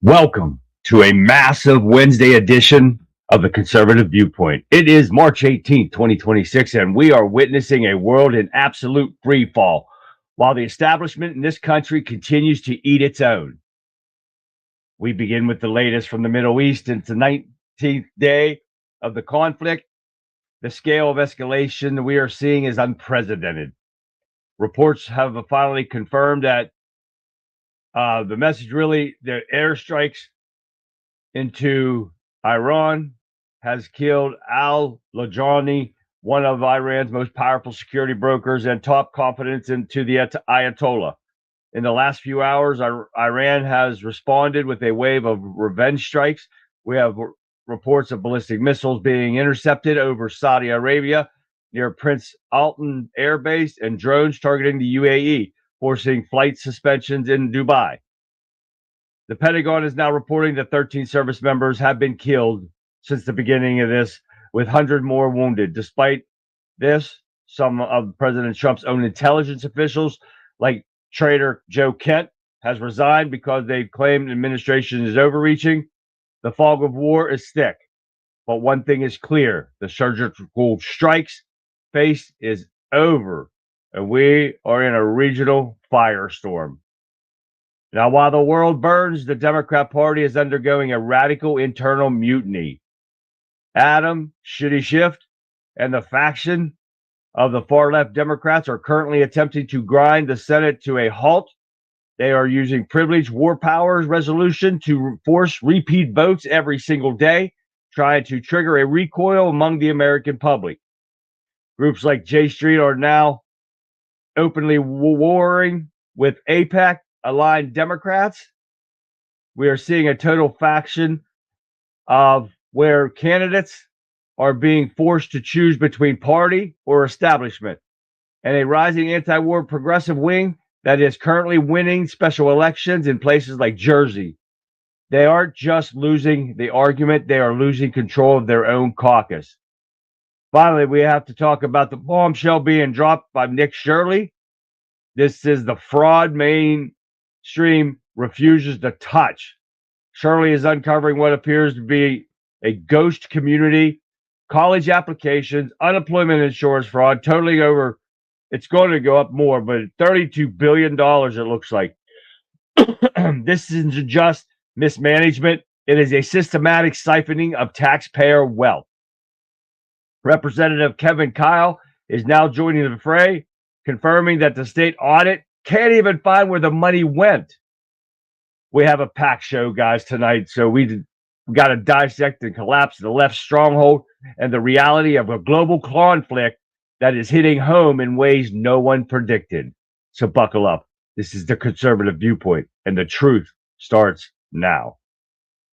Welcome to a massive Wednesday edition of the Conservative Viewpoint. It is March 18th, 2026, and we are witnessing a world in absolute free fall while the establishment in this country continues to eat its own. We begin with the latest from the Middle East. It's the 19th day of the conflict. The scale of escalation we are seeing is unprecedented. Reports have finally confirmed that the airstrikes into Iran has killed al-Lajani, one of Iran's most powerful security brokers and top confidants into the Ayatollah. In the last few hours, Iran has responded with a wave of revenge strikes. We have reports of ballistic missiles being intercepted over Saudi Arabia near Prince Alton Air Base and drones targeting the UAE, forcing flight suspensions in Dubai. The Pentagon is now reporting that 13 service members have been killed since the beginning of this, with 100 more wounded. Despite this, some of President Trump's own intelligence officials, like Trader Joe Kent, has resigned because they claim the administration is overreaching. The fog of war is thick, but one thing is clear: the surgical strikes phase is over, and we are in a regional firestorm. Now, while the world burns, the Democrat Party is undergoing a radical internal mutiny. Adam Schiff and the faction of the far-left Democrats are currently attempting to grind the Senate to a halt. They are using privileged war powers resolution to force repeat votes every single day, trying to trigger a recoil among the American public. Groups like J Street are now openly warring with AIPAC-aligned Democrats. We are seeing a total faction of where candidates are being forced to choose between party or establishment, and a rising anti-war progressive wing that is currently winning special elections in places like Jersey. They aren't just losing the argument, they are losing control of their own caucus. Finally, we have to talk about the bombshell being dropped by Nick Shirley. This is the fraud mainstream refuses to touch. Shirley is uncovering what appears to be a ghost community, college applications, unemployment insurance fraud, totaling over, it's going to go up more, but $32 billion it looks like. This isn't just mismanagement, it is a systematic siphoning of taxpayer wealth. Representative Kevin Kyle is now joining the fray, confirming that the state audit can't even find where the money went. We have a packed show, guys, tonight, so we got to dissect and collapse the left stronghold and the reality of a global conflict that is hitting home in ways no one predicted. So buckle up. This is the Conservative Viewpoint, and the truth starts now.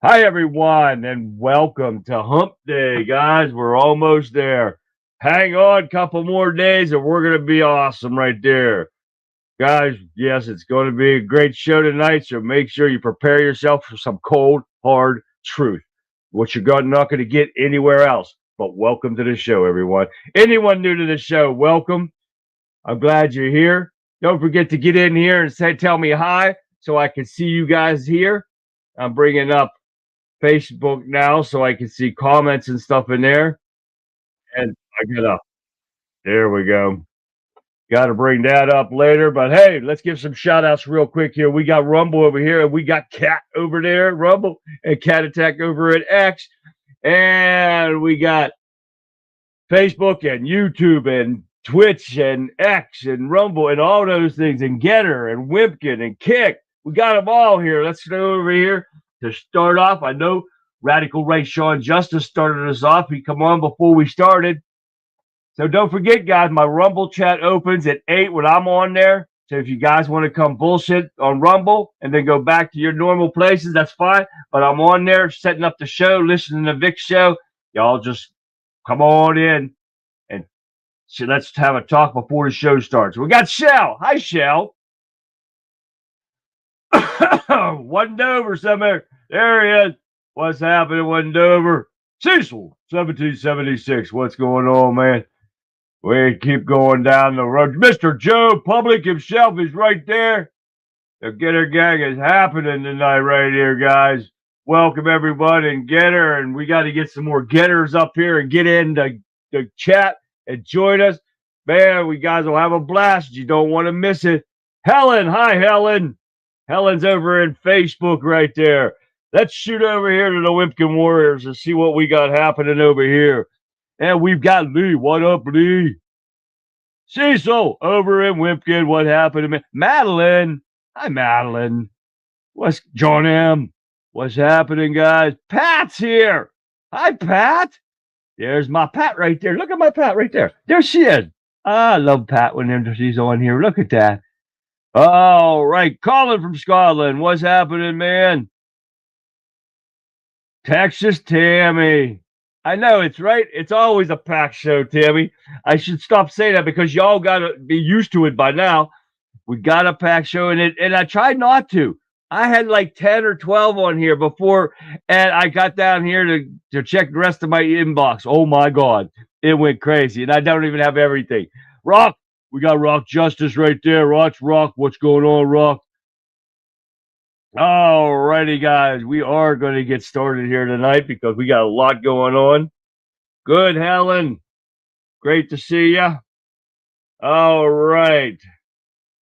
Hi, everyone, and welcome to Hump Day, guys. We're almost there. Hang on a couple more days, and we're going to be awesome right there. Guys, yes, it's going to be a great show tonight, so make sure you prepare yourself for some cold, hard truth, which you're not going to get anywhere else. But welcome to the show, everyone. Anyone new to the show, welcome. I'm glad you're here. Don't forget to get in here and tell me hi so I can see you guys here. I'm bringing up Facebook now so I can see comments and stuff in there. And there we go. Got to bring that up later. But hey, let's give some shout outs real quick here. We got Rumble over here, and we got Cat over there, Rumble, and Cat Attack over at X. And we got Facebook and YouTube and Twitch and X and Rumble and all those things, and Getter and Wimpkin and Kick. We got them all here. Let's go over here to start off. I know Radical Ray Sean Justice started us off. He come on before we started. So don't forget, guys, my Rumble chat opens at 8 when I'm on there. So if you guys want to come bullshit on Rumble and then go back to your normal places, that's fine. But I'm on there setting up the show, listening to Vic's show. Y'all just come on in and so let's have a talk before the show starts. We got Shell. Hi, Shell. Wendover somewhere. There he is. What's happening, Wendover? Cecil, 1776. What's going on, man? We keep going down the road. Mr. Joe Public himself is right there. The Getter Gang is happening tonight right here, guys. Welcome everybody and Getter, and we got to get some more Getters up here and get in the chat and join us. Man, we guys will have a blast. You don't want to miss it. Helen, hi Helen. Helen's over in Facebook right there. Let's shoot over here to the Wimpkin Warriors and see what we got happening over here. And we've got Lee. What up, Lee? Cecil over in Wimpkin. What happened to me? Madeline. Hi, Madeline. What's John M? What's happening, guys? Pat's here. Hi, Pat. There's my Pat right there. Look at my Pat right there. There she is. I love Pat when she's on here. Look at that. All right. Colin from Scotland. What's happening, man? Texas Tammy. I know it's right. It's always a packed show, Tammy. I should stop saying that because y'all got to be used to it by now. We got a packed show, and I tried not to. I had like 10 or 12 on here before, and I got down here to check the rest of my inbox. Oh, my God. It went crazy, and I don't even have everything. Rock, we got Rock Justice right there. Rock, what's going on, Rock? All righty, guys. We are going to get started here tonight because we got a lot going on. Good, Helen. Great to see you. All right.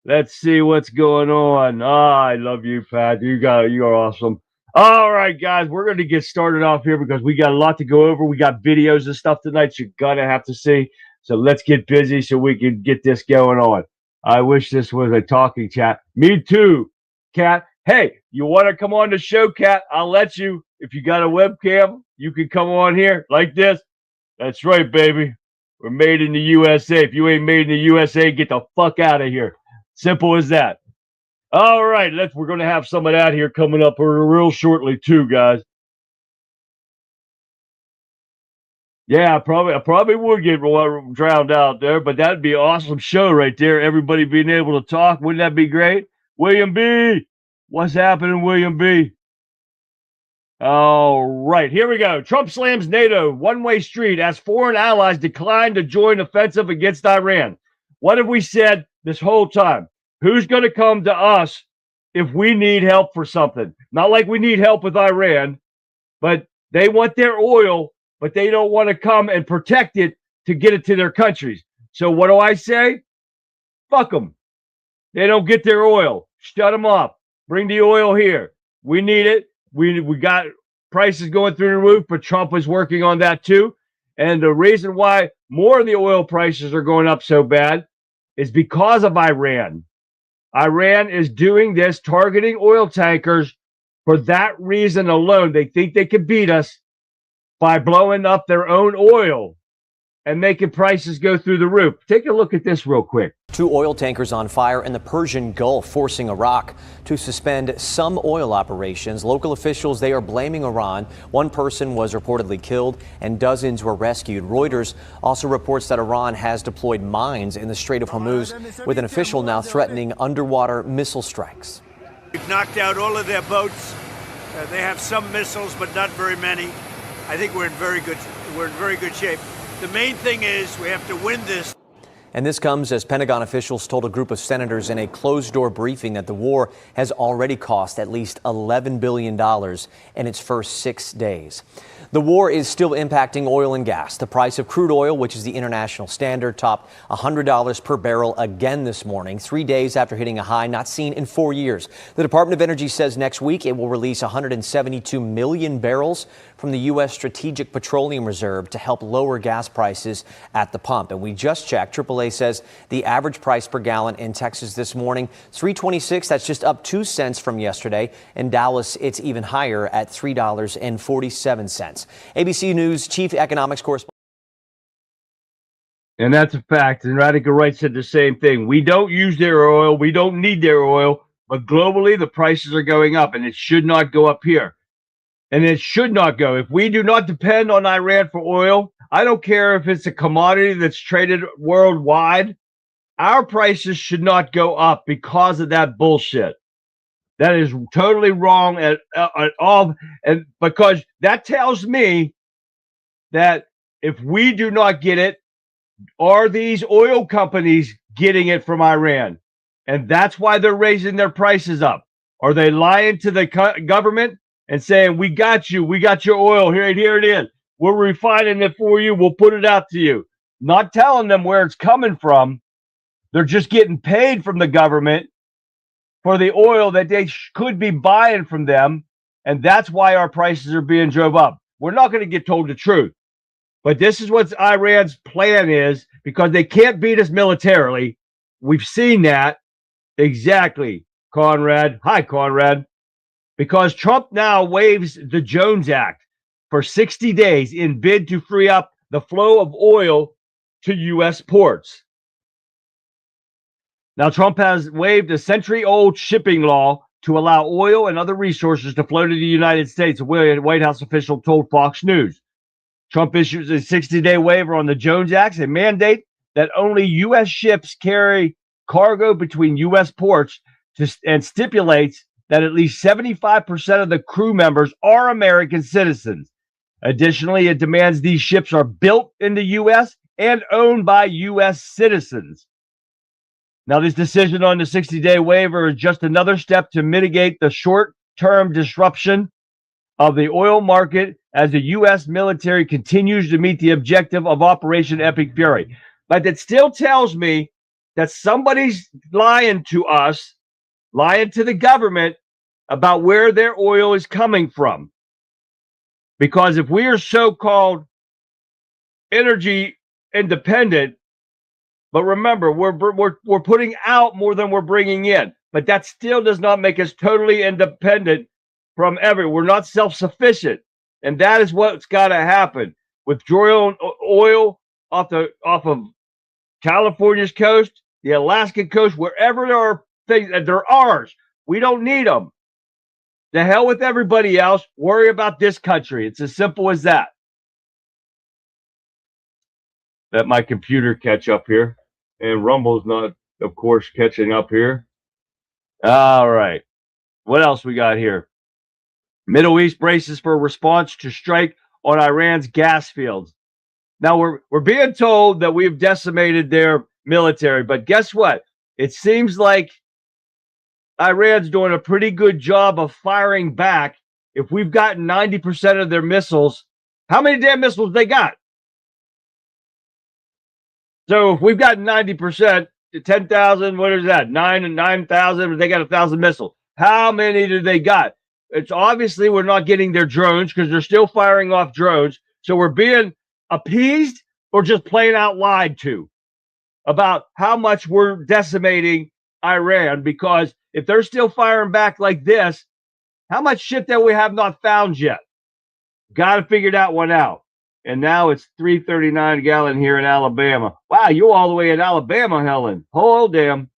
Let's see what's going on. I love you, Pat. You are awesome. All right, guys, we're going to get started off here because we got a lot to go over. We got videos and stuff tonight you're going to have to see. So let's get busy so we can get this going on. I wish this was a talking chat. Me too, Kat. Hey, you want to come on the show, Kat? I'll let you. If you got a webcam, you can come on here like this. That's right, baby. We're made in the USA. If you ain't made in the USA, get the fuck out of here. Simple as that. All right, we're going to have some of that here coming up real shortly too, guys. Yeah, I probably would get drowned out there, but that'd be an awesome show right there. Everybody being able to talk. Wouldn't that be great? William B. What's happening, William B? All right, here we go. Trump slams NATO one-way street as foreign allies decline to join offensive against Iran. What have we said this whole time? Who's going to come to us if we need help for something? Not like we need help with Iran, but they want their oil, but they don't want to come and protect it to get it to their countries. So what do I say? Fuck them. They don't get their oil. Shut them off. Bring the oil here. We need it. We got prices going through the roof, but Trump is working on that too. And the reason why more of the oil prices are going up so bad is because of Iran. Iran is doing this, targeting oil tankers for that reason alone. They think they can beat us by blowing up their own oil and making prices go through the roof. Take a look at this real quick. 2 oil tankers on fire in the Persian Gulf, forcing Iraq to suspend some oil operations. Local officials, they are blaming Iran. 1 person was reportedly killed and dozens were rescued. Reuters also reports that Iran has deployed mines in the Strait of Hormuz, with an official now threatening underwater missile strikes. We've knocked out all of their boats. They have some missiles, but not very many. I think we're in very good shape. The main thing is we have to win this. And this comes as Pentagon officials told a group of senators in a closed-door briefing that the war has already cost at least $11 billion in its first 6 days. The war is still impacting oil and gas. The price of crude oil, which is the international standard, topped $100 per barrel again this morning, 3 days after hitting a high not seen in 4 years. The Department of Energy says next week it will release 172 million barrels from the U.S. Strategic Petroleum Reserve to help lower gas prices at the pump. And we just checked. AAA says the average price per gallon in Texas this morning, $3.26. That's just up 2 cents from yesterday. In Dallas, it's even higher at $3.47. ABC News chief economics correspondent. And that's a fact. And Radical Right said the same thing. We don't use their oil. We don't need their oil. But globally, the prices are going up, and it should not go up here. And it should not go. If we do not depend on Iran for oil, I don't care if it's a commodity that's traded worldwide, our prices should not go up because of that bullshit. That is totally wrong at all. And because that tells me that if we do not get it, are these oil companies getting it from Iran? And that's why they're raising their prices up. Are they lying to the government and saying, we got you, we got your oil, here it is. We're refining it for you, we'll put it out to you. Not telling them where it's coming from. They're just getting paid from the government for the oil that they could be buying from them. And that's why our prices are being drove up. We're not going to get told the truth. But this is what Iran's plan is, because they can't beat us militarily. We've seen that. Exactly, Conrad. Hi, Conrad. Because Trump now waives the Jones Act for 60 days in bid to free up the flow of oil to U.S. ports. Now, Trump has waived a century-old shipping law to allow oil and other resources to flow to the United States, a White House official told Fox News. Trump issues a 60-day waiver on the Jones Act, a mandate that only U.S. ships carry cargo between U.S. ports, and stipulates that at least 75% of the crew members are American citizens. Additionally, it demands these ships are built in the U.S. and owned by U.S. citizens. Now, this decision on the 60-day waiver is just another step to mitigate the short-term disruption of the oil market as the U.S. military continues to meet the objective of Operation Epic Fury. But it still tells me that somebody's lying to us, lying to the government about where their oil is coming from. Because if we are so-called energy independent, but remember, we're putting out more than we're bringing in. But that still does not make us totally independent from everyone. We're not self-sufficient. And that is what's got to happen. Withdrawal oil off of California's coast, the Alaskan coast, wherever there are things that they're ours. We don't need them. The hell with everybody else. Worry about this country. It's as simple as that. Let my computer catch up here. And Rumble's not, of course, catching up here. All right. What else we got here? Middle East braces for a response to strike on Iran's gas fields. Now, we're being told that we've decimated their military, but guess what? It seems like Iran's doing a pretty good job of firing back. If we've gotten 90% of their missiles, how many damn missiles they got? So if we've got 90%, 10,000, what is that? 9,000, they got 1,000 missiles. How many do they got? It's obviously we're not getting their drones because they're still firing off drones. So we're being appeased or just plain out lied to about how much we're decimating Iran, because if they're still firing back like this, how much shit that we have not found yet? Got to figure that one out. And now it's $3.39 a gallon here in Alabama. Wow, you're all the way in Alabama, Helen. Oh, damn.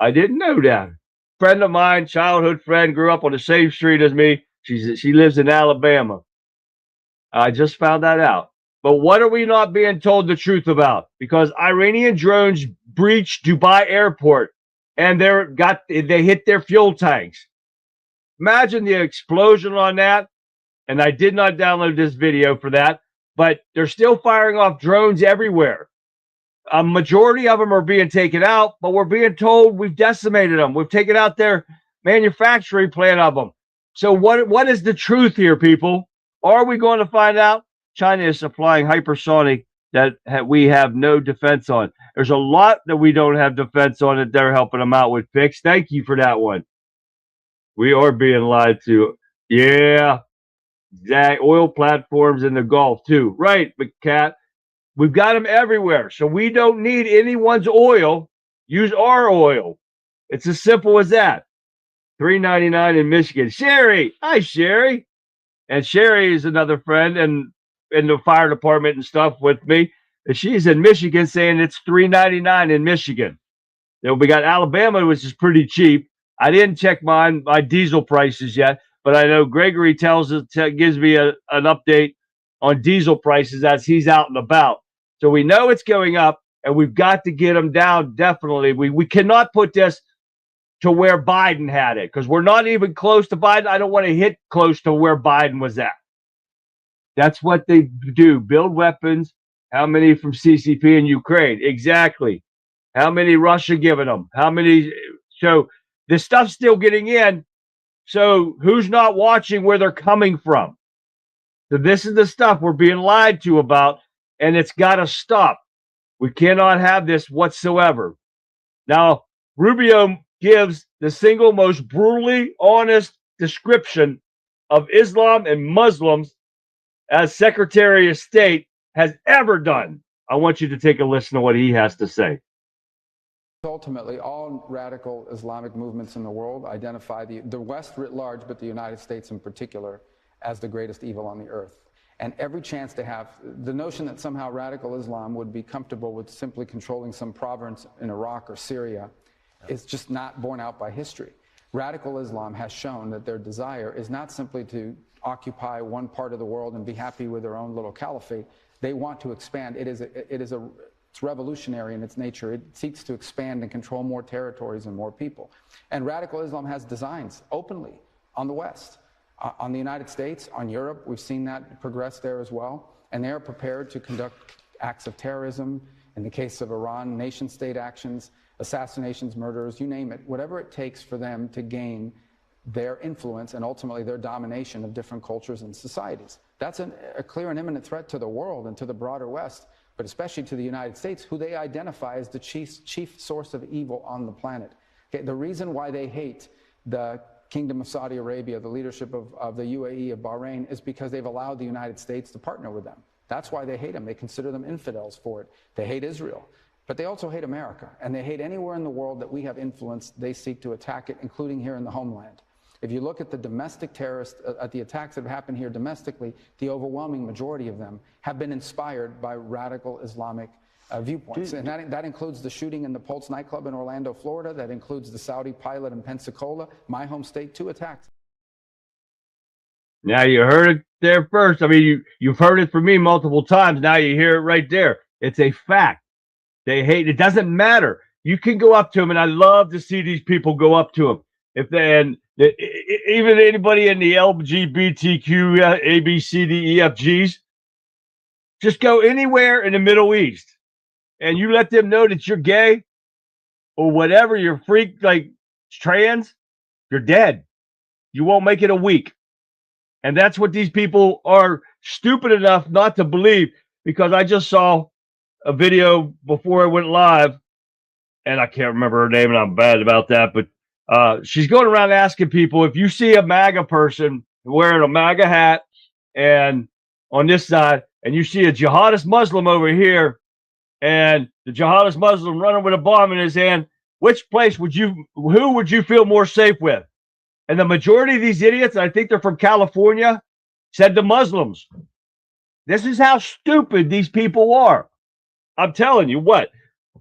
I didn't know that. Friend of mine, childhood friend, grew up on the same street as me. She lives in Alabama. I just found that out. But what are we not being told the truth about? Because Iranian drones breached Dubai airport and they hit their fuel tanks. Imagine the explosion on that. And I did not download this video for that, but they're still firing off drones everywhere. A majority of them are being taken out, but we're being told we've decimated them. We've taken out their manufacturing plant of them. So what is the truth here, people? Are we going to find out? China is supplying hypersonic that we have no defense on. There's a lot that we don't have defense on that they're helping them out with. Fix. Thank you for that one. We are being lied to. Yeah. Exact oil platforms in the Gulf too. Right, but Cat, we've got them everywhere. So we don't need anyone's oil. Use our oil. It's as simple as that. $3.99 in Michigan. Sherry. Hi, Sherry. And Sherry is another friend and in the fire department and stuff with me. And she's in Michigan saying it's $3.99 in Michigan. Then we got Alabama, which is pretty cheap. I didn't check my diesel prices yet. But I know Gregory gives me an update on diesel prices as he's out and about. So we know it's going up, and we've got to get them down, definitely. We cannot put this to where Biden had it, because we're not even close to Biden. I don't want to hit close to where Biden was at. That's what they do, build weapons. How many from CCP in Ukraine? Exactly. How many Russia giving them? How many? So this stuff's still getting in. So who's not watching where they're coming from? So this is the stuff we're being lied to about, and it's got to stop. We cannot have this whatsoever. Now, Rubio gives the single most brutally honest description of Islam and Muslims as Secretary of State has ever done. I want you to take a listen to what he has to say. Ultimately, all radical Islamic movements in the world identify the West writ large, but the United States in particular, as the greatest evil on the earth. And every chance to have the notion that somehow radical Islam would be comfortable with simply controlling some province in Iraq or Syria is just not borne out by history. Radical Islam has shown that their desire is not simply to occupy one part of the world and be happy with their own little caliphate. They want to expand. It's revolutionary in its nature. It seeks to expand and control more territories and more people. And radical Islam has designs openly on the West, on the United States, on Europe. We've seen that progress there as well. And they are prepared to conduct acts of terrorism. In the case of Iran, nation-state actions, assassinations, murders, you name it, whatever it takes for them to gain their influence and ultimately their domination of different cultures and societies. That's a clear and imminent threat to the world and to the broader West, but especially to the United States, who they identify as the chief source of evil on the planet. Okay, the reason why they hate the Kingdom of Saudi Arabia, the leadership of the UAE, of Bahrain, is because they've allowed the United States to partner with them. That's why they hate them. They consider them infidels for it. They hate Israel. But they also hate America, and they hate anywhere in the world that we have influence. They seek to attack it, including here in the homeland. If you look at the domestic terrorists, at the attacks that have happened here domestically, the overwhelming majority of them have been inspired by radical Islamic viewpoints. And that includes the shooting in the Pulse nightclub in Orlando, Florida. That includes the Saudi pilot in Pensacola, my home state, 2 attacks. Now you heard it there first. I mean, you've heard it from me multiple times. Now you hear it right there. It's a fact. They hate. It doesn't matter. You can go up to them, and I love to see these people go up to them. If they, and even anybody in the LGBTQ, A, B, C, D, E, F, Gs, just go anywhere in the Middle East, and you let them know that you're gay or whatever, you're freak, like trans, you're dead. You won't make it a week. And that's what these people are stupid enough not to believe, because I just saw a video before I went live, and I can't remember her name, and I'm bad about that, but she's going around asking people, if you see a MAGA person wearing a MAGA hat and on this side, and you see a jihadist Muslim over here, and the jihadist Muslim running with a bomb in his hand, which place who would you feel more safe with? And the majority of these idiots, I think they're from California, said the Muslims. This is how stupid these people are. I'm telling you what,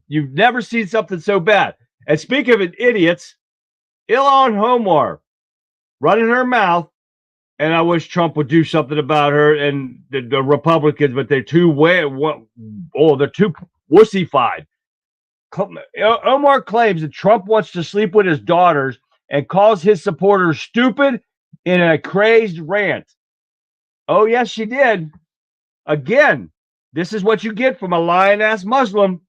you've never seen something so bad. And speaking of idiots, Ilhan Omar running her mouth, and I wish Trump would do something about her and the Republicans, but they're too they're too wussified. Omar claims that Trump wants to sleep with his daughters and calls his supporters stupid in a crazed rant. Oh, yes, she did. Again, this is what you get from a lying-ass Muslim.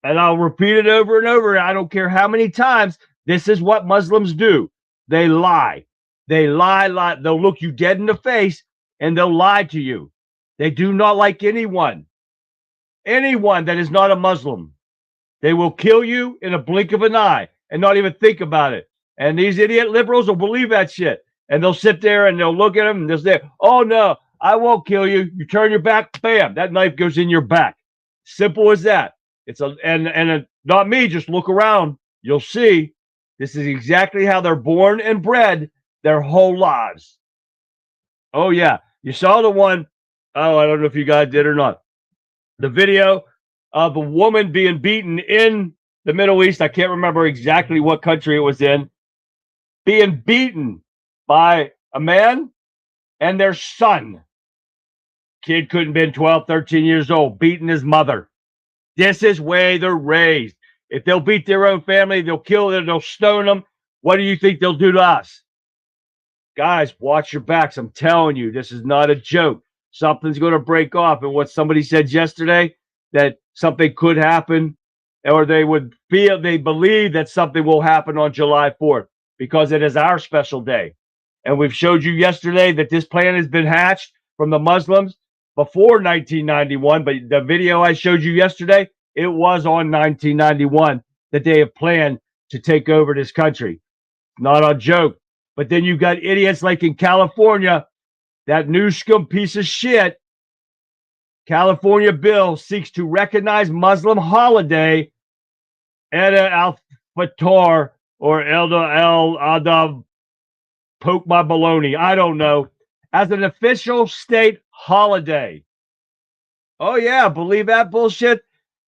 And I'll repeat it over and over. I don't care how many times. This is what Muslims do. They lie. They lie. They'll look you dead in the face, and they'll lie to you. They do not like anyone that is not a Muslim. They will kill you in a blink of an eye and not even think about it. And these idiot liberals will believe that shit. And they'll sit there and they'll look at them and they'll say, oh, no, I won't kill you. You turn your back, bam, that knife goes in your back. Simple as that. Not me, just look around. You'll see. This is exactly how they're born and bred their whole lives. Oh, yeah. You saw the one. Oh, I don't know if you guys did or not. The video of a woman being beaten in the Middle East. I can't remember exactly what country it was in. Being beaten by a man and their son. Kid couldn't have been 12, 13 years old, beating his mother. This is way they're raised. If they'll beat their own family, they'll kill them, they'll stone them. What do you think they'll do to us? Guys, watch your backs. I'm telling you, this is not a joke. Something's going to break off. And what somebody said yesterday, that something could happen or they believe that something will happen on July 4th because it is our special day. And we've showed you yesterday that this plan has been hatched from the Muslims before 1991. But the video I showed you yesterday, it was on 1991 that they have planned to take over this country. Not a joke. But then you've got idiots like in California, that new scum piece of shit. California bill seeks to recognize Muslim holiday Eid al-Fitr or Eid al-Adha, poke my baloney, I don't know, as an official state holiday. Oh yeah, believe that bullshit?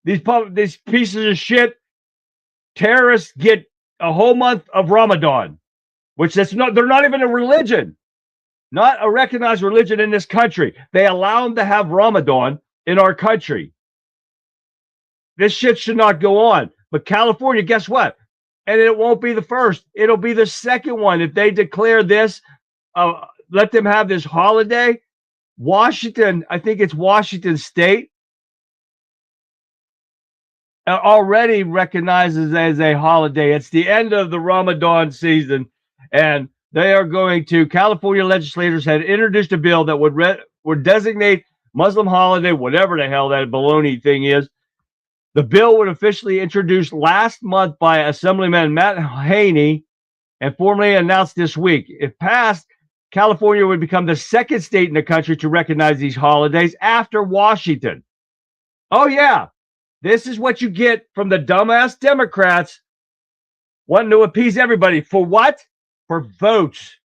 These pieces of shit terrorists get a whole month of Ramadan, which they're not even a religion, not a recognized religion in this country. They allow them to have Ramadan in our country. This shit should not go on. But California, guess what? And it won't be the first. It'll be the second one. If they declare this, let them have this holiday. Washington, I think it's Washington State, already recognizes as a holiday. It's the end of the Ramadan season, and they are going to, California legislators had introduced a bill that would designate Muslim holiday, whatever the hell that baloney thing is. The bill was officially introduced last month by Assemblyman Matt Haney and formally announced this week. If passed, California would become the second state in the country to recognize these holidays after Washington. Oh, yeah. This is what you get from the dumbass Democrats wanting to appease everybody. For what? For votes.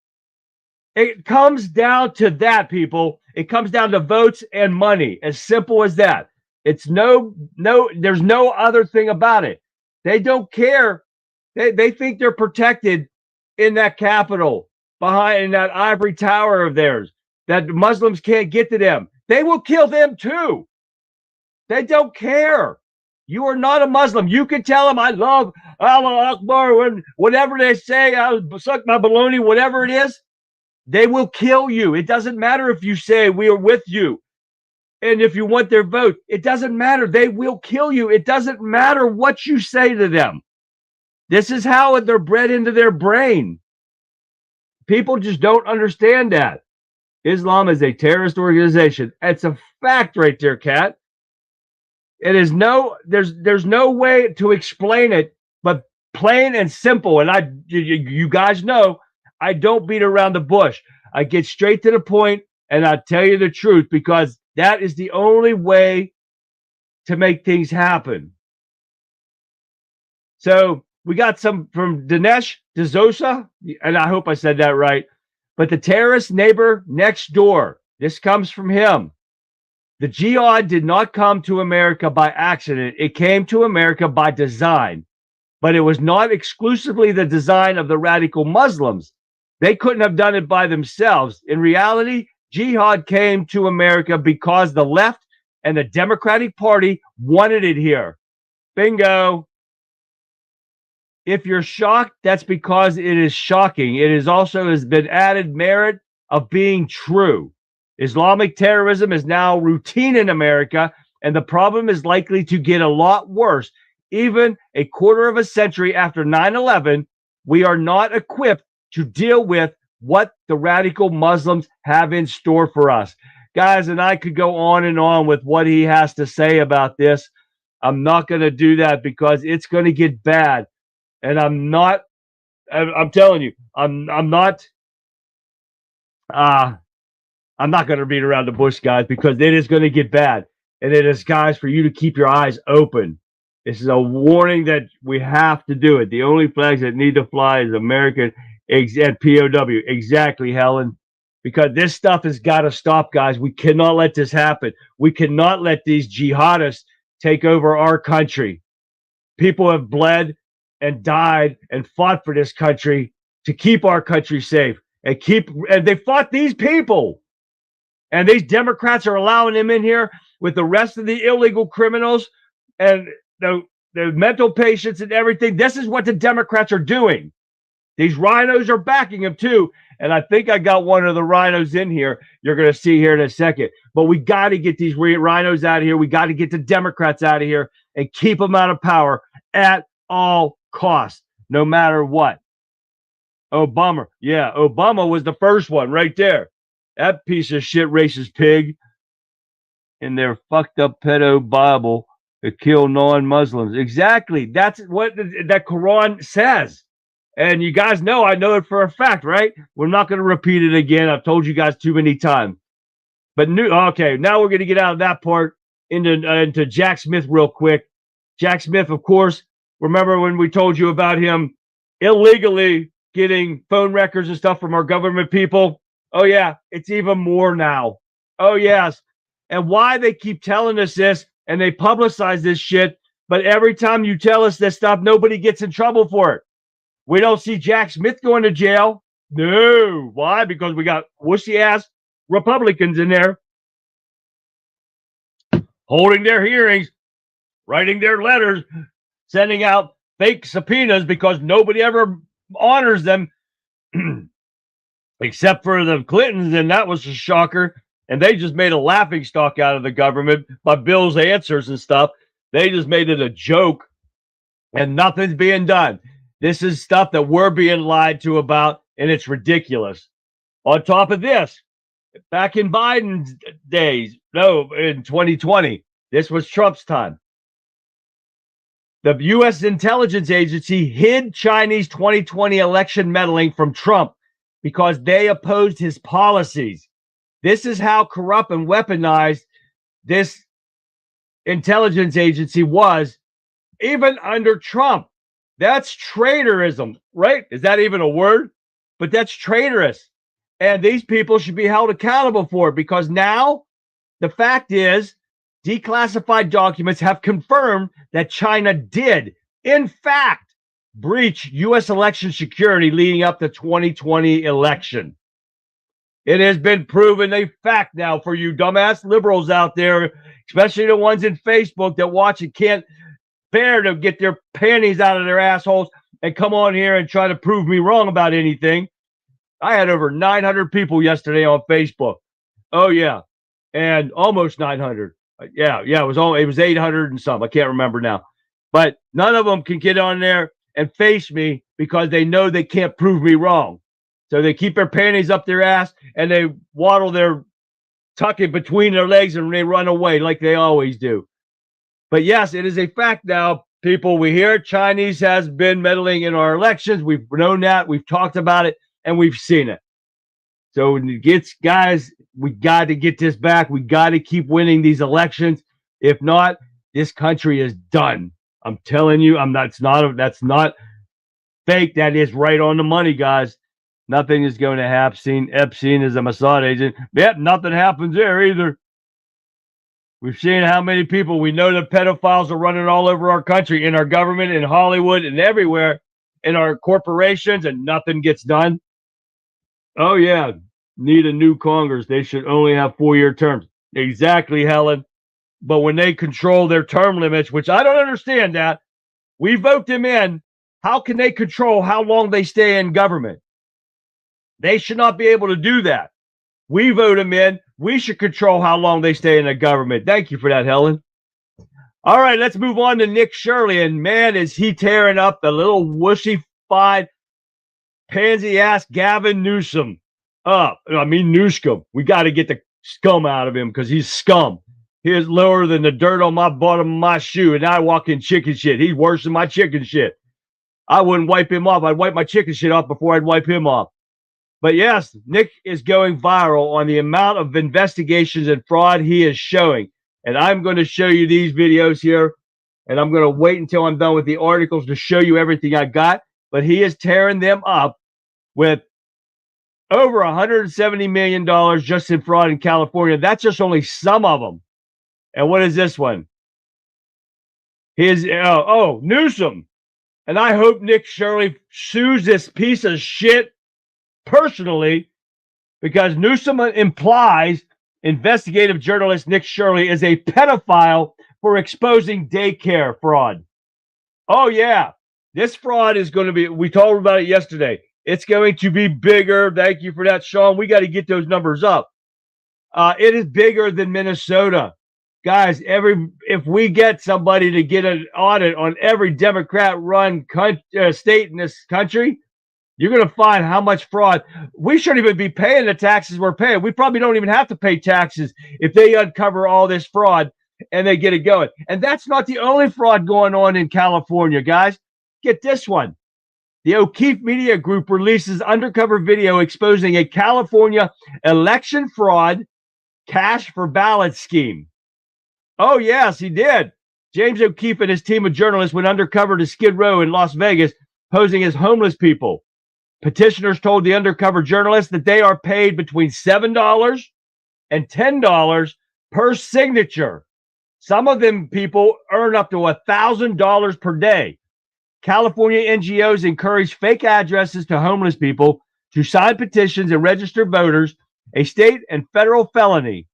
It comes down to that, people. It comes down to votes and money. As simple as that. It's there's no other thing about it. They don't care. They think they're protected in that Capitol, behind in that ivory tower of theirs, that Muslims can't get to them. They will kill them too. They don't care. You are not a Muslim. You can tell them, I love Allah Akbar, whatever they say, I'll suck my baloney, whatever it is. They will kill you. It doesn't matter if you say we are with you. And if you want their vote, it doesn't matter. They will kill you. It doesn't matter what you say to them. This is how they're bred into their brain. People just don't understand that. Islam is a terrorist organization. It's a fact right there, Kat. It is there's no way to explain it, but plain and simple. And you guys know, I don't beat around the bush. I get straight to the point and I tell you the truth, because that is the only way to make things happen. So we got some from Dinesh D'Souza, and I hope I said that right. But the terrorist neighbor next door, this comes from him. The jihad did not come to America by accident. It came to America by design. But it was not exclusively the design of the radical Muslims. They couldn't have done it by themselves. In reality, jihad came to America because the left and the Democratic Party wanted it here. Bingo. If you're shocked, that's because it is shocking. It is also has been added merit of being true. Islamic terrorism is now routine in America, and the problem is likely to get a lot worse. Even a quarter of a century after 9/11, we are not equipped to deal with what the radical Muslims have in store for us. Guys, and I could go on and on with what he has to say about this. I'm not going to do that because it's going to get bad. And I'm telling you, I'm not going to beat around the bush, guys, because it is going to get bad. And it is, guys, for you to keep your eyes open. This is a warning that we have to do it. The only flags that need to fly is American and POW. Exactly, Helen. Because this stuff has got to stop, guys. We cannot let this happen. We cannot let these jihadists take over our country. People have bled and died and fought for this country to keep our country safe. And they fought these people. And these Democrats are allowing them in here with the rest of the illegal criminals and the mental patients and everything. This is what the Democrats are doing. These rhinos are backing him too. And I think I got one of the rhinos in here. You're going to see here in a second. But we got to get these rhinos out of here. We got to get the Democrats out of here and keep them out of power at all costs, no matter what. Obama. Yeah, Obama was the first one right there. That piece of shit racist pig in their fucked up pedo Bible to kill non-Muslims. Exactly. That's what that Quran says. And you guys know, I know it for a fact, right? We're not going to repeat it again. I've told you guys too many times. But okay, now we're going to get out of that part into Jack Smith real quick. Jack Smith, of course, remember when we told you about him illegally getting phone records and stuff from our government people? Oh, yeah, it's even more now. Oh, yes. And why they keep telling us this and they publicize this shit, but every time you tell us this stuff, nobody gets in trouble for it. We don't see Jack Smith going to jail. No. Why? Because we got wussy-ass Republicans in there holding their hearings, writing their letters, sending out fake subpoenas because nobody ever honors them except for the Clintons, and that was a shocker. And they just made a laughing stock out of the government by Bill's answers and stuff. They just made it a joke, and nothing's being done. This is stuff that we're being lied to about, and it's ridiculous. On top of this, back in Biden's days, no, in 2020, this was Trump's time. The U.S. intelligence agency hid Chinese 2020 election meddling from Trump because they opposed his policies. This is how corrupt and weaponized this intelligence agency was, even under Trump. That's traitorism, right? Is that even a word? But that's traitorous. And these people should be held accountable for it, because now the fact is declassified documents have confirmed that China did, in fact, breach U.S. election security leading up to 2020 election. It has been proven a fact now for you dumbass liberals out there, especially the ones in Facebook that watch and can't bear to get their panties out of their assholes and come on here and try to prove me wrong about anything. I had over 900 people yesterday on Facebook. Oh yeah, and almost 900. Yeah, it was 800 and some. I can't remember now, but none of them can get on there and face me because they know they can't prove me wrong. So they keep their panties up their ass and they waddle their tuck it between their legs and they run away like they always do. But yes, it is a fact now, people. We hear Chinese has been meddling in our elections. We've known that. We've talked about it, and we've seen it. So guys, we got to get this back. We got to keep winning these elections. If not, this country is done. I'm telling you, that's not fake. That is right on the money, guys. Nothing is going to happen. Epstein is a Mossad agent. Yep, nothing happens there either. We've seen how many people, we know the pedophiles are running all over our country, in our government, in Hollywood, and everywhere, in our corporations, and nothing gets done. Oh, yeah, need a new Congress. They should only have 4-year terms. Exactly, Helen. But when they control their term limits, which I don't understand that, we vote them in. How can they control how long they stay in government? They should not be able to do that. We vote them in. We should control how long they stay in the government. Thank you for that, Helen. All right, let's move on to Nick Shirley. And man, is he tearing up the little wussy-fied, pansy-ass Gavin Newsom up. Newscomb. We got to get the scum out of him because he's scum. He is lower than the dirt on my bottom of my shoe, and I walk in chicken shit. He's worse than my chicken shit. I wouldn't wipe him off. I'd wipe my chicken shit off before I'd wipe him off. But yes, Nick is going viral on the amount of investigations and fraud he is showing. And I'm going to show you these videos here. And I'm going to wait until I'm done with the articles to show you everything I got. But he is tearing them up with over $170 million just in fraud in California. That's just only some of them. And what is this one? Newsom. And I hope Nick Shirley sues this piece of shit personally, because Newsom implies investigative journalist Nick Shirley is a pedophile for exposing daycare fraud. Oh, yeah. This fraud is going to be, we talked about it yesterday. It's going to be bigger. Thank you for that, Sean. We got to get those numbers up. It is bigger than Minnesota. Guys, if we get somebody to get an audit on every Democrat-run state in this country, you're going to find how much fraud. We shouldn't even be paying the taxes we're paying. We probably don't even have to pay taxes if they uncover all this fraud and they get it going. And that's not the only fraud going on in California, guys. Get this one. The O'Keefe Media Group releases undercover video exposing a California election fraud cash for ballot scheme. Oh, yes, he did. James O'Keefe and his team of journalists went undercover to Skid Row in Las Vegas, posing as homeless people. Petitioners told the undercover journalists that they are paid between $7 and $10 per signature. Some of them people earn up to $1,000 per day. California NGOs encourage fake addresses to homeless people to sign petitions and register voters, a state and federal felony.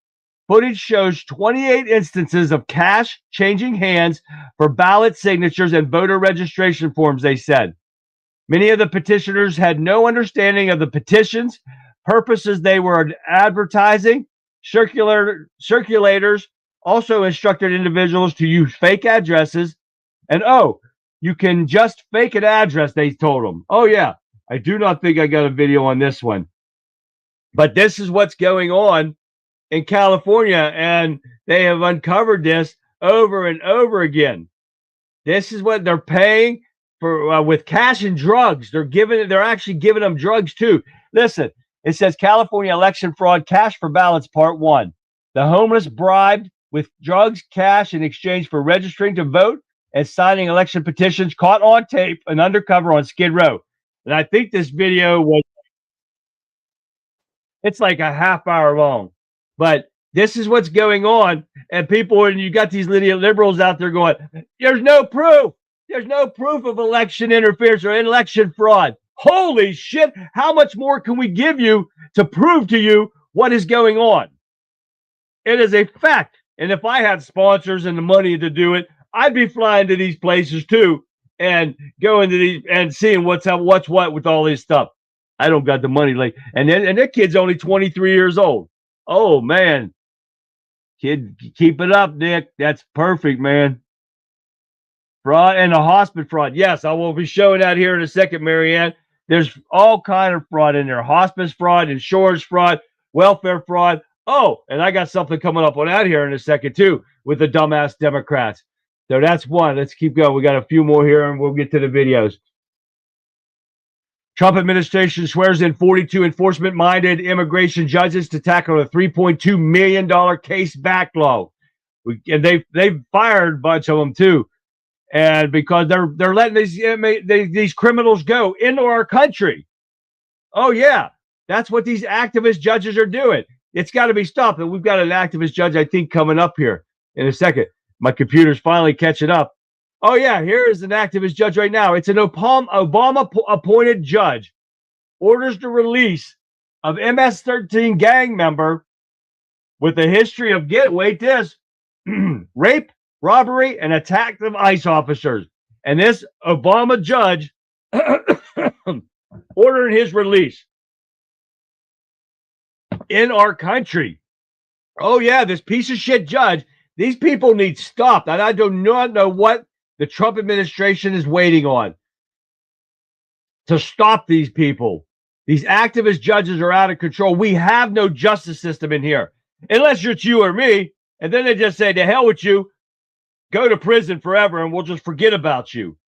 Footage shows 28 instances of cash changing hands for ballot signatures and voter registration forms, they said. Many of the petitioners had no understanding of the petitions, purposes they were advertising. Circulators also instructed individuals to use fake addresses. And, you can just fake an address, they told them. Oh, yeah. I do not think I got a video on this one. But this is what's going on in California, and they have uncovered this over and over again. This is what they're paying for with cash and drugs. They're actually giving them drugs too. Listen, it says California election fraud cash for ballots part 1. The homeless bribed with drugs, cash in exchange for registering to vote and signing election petitions, caught on tape and undercover on Skid Row. And I think this video it's like a half hour long. But this is what's going on. And you got these liberals out there going, there's no proof. There's no proof of election interference or election fraud. Holy shit. How much more can we give you to prove to you what is going on? It is a fact. And if I had sponsors and the money to do it, I'd be flying to these places too and going to these and seeing what's what with all this stuff. I don't got the money. And that kid's only 23 years old. Oh, man. Kid, keep it up, Nick. That's perfect, man. Fraud and a hospice fraud. Yes, I will be showing that here in a second, Marianne. There's all kind of fraud in there. Hospice fraud, insurance fraud, welfare fraud. Oh, and I got something coming up on that here in a second, too, with the dumbass Democrats. So that's one. Let's keep going. We got a few more here, and we'll get to the videos. Trump administration swears in 42 enforcement-minded immigration judges to tackle a $3.2 million case backlog. And they've fired a bunch of them, too. And because they're letting these criminals go into our country. Oh, yeah. That's what these activist judges are doing. It's got to be stopped. And we've got an activist judge, I think, coming up here in a second. My computer's finally catching up. Oh, yeah, here is an activist judge right now. It's an Obama-appointed judge. Orders the release of MS-13 gang member with a history of, rape, robbery, and attack of ICE officers. And this Obama judge ordering his release in our country. Oh, yeah, this piece of shit judge. These people need stopped. And I do not know what the Trump administration is waiting on to stop these people. These activist judges are out of control. We have no justice system in here. Unless it's you or me. And then they just say, to hell with you. Go to prison forever and we'll just forget about you.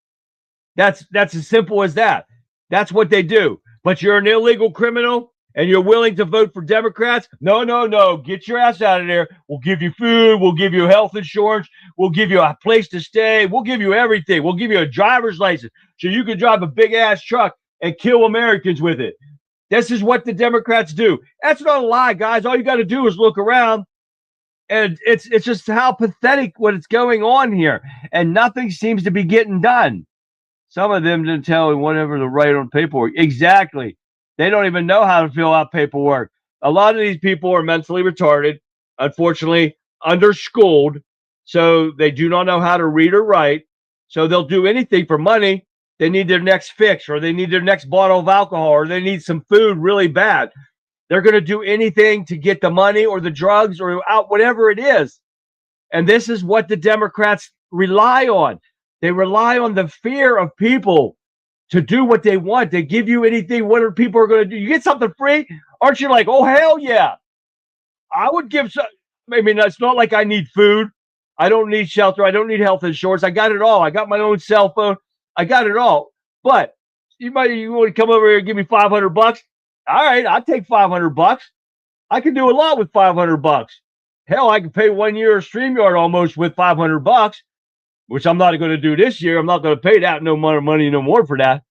That's as simple as that. That's what they do. But you're an illegal criminal and you're willing to vote for Democrats? No. Get your ass out of there. We'll give you food. We'll give you health insurance. We'll give you a place to stay. We'll give you everything. We'll give you a driver's license so you can drive a big-ass truck and kill Americans with it. This is what the Democrats do. That's not a lie, guys. All you got to do is look around. And it's just how pathetic what is going on here. And nothing seems to be getting done. Some of them didn't tell me whatever to write on paperwork. Exactly. They don't even know how to fill out paperwork. A lot of these people are mentally retarded, unfortunately, underschooled, so they do not know how to read or write. So they'll do anything for money. they need their next fix, or they need their next bottle of alcohol, or they need some food really bad. They're going to do anything to get the money or the drugs or out, whatever it is. And this is what the Democrats rely on. They rely on the fear of people to do what they want. They give you anything. What are people going to do? You get something free, aren't you like, oh, hell yeah. I would give some. I mean, it's not like I need food. I don't need shelter. I don't need health insurance. I got it all. I got my own cell phone. I got it all. But you want to come over here and give me $500? All right, I'll take $500. I can do a lot with $500. Hell, I can pay 1 year of StreamYard almost with $500, which I'm not going to do this year. I'm not going to pay that no money no more for that.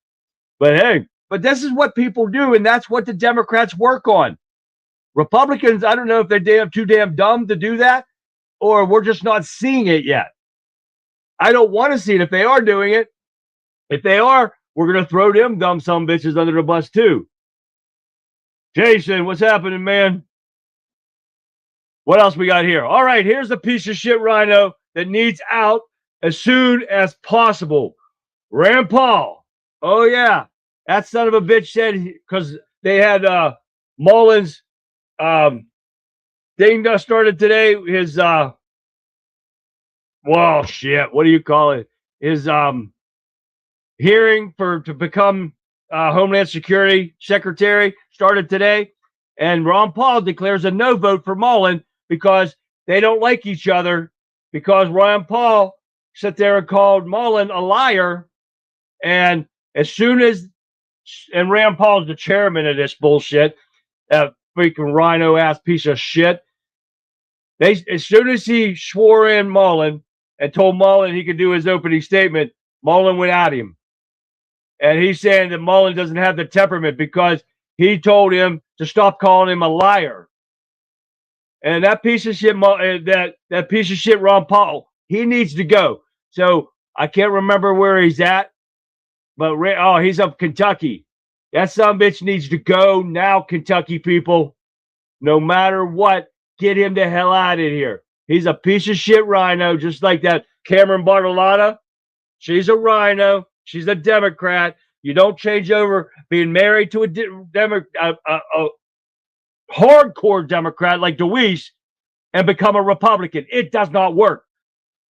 But hey, this is what people do, and that's what the Democrats work on. Republicans, I don't know if they're too damn dumb to do that, or we're just not seeing it yet. I don't want to see it if they are doing it. If they are, we're going to throw them dumb some bitches under the bus too. Jason, what's happening, man? What else we got here? All right, here's a piece of shit rhino that needs out as soon as possible. Rand Paul. Oh, yeah. That son of a bitch said, because they had Mullins thing that started today, his well, shit, what do you call it? His hearing to become Homeland Security Secretary started today, and Ron Paul declares a no vote for Mullen because they don't like each other, because Ron Paul sat there and called Mullen a liar, and Rand Paul's the chairman of this bullshit, that freaking rhino ass piece of shit. As soon as he swore in Mullen and told Mullen he could do his opening statement, Mullen went at him. And he's saying that Mullen doesn't have the temperament because he told him to stop calling him a liar. And that piece of shit, that piece of shit, Ron Paul, he needs to go. So I can't remember where he's at, but he's up Kentucky. That son of a bitch needs to go now, Kentucky people. No matter what, get him the hell out of here. He's a piece of shit rhino, just like that Cameron Bartolotta. She's a rhino. She's a Democrat. You don't change over being married to a hardcore Democrat like DeWeese and become a Republican. It does not work.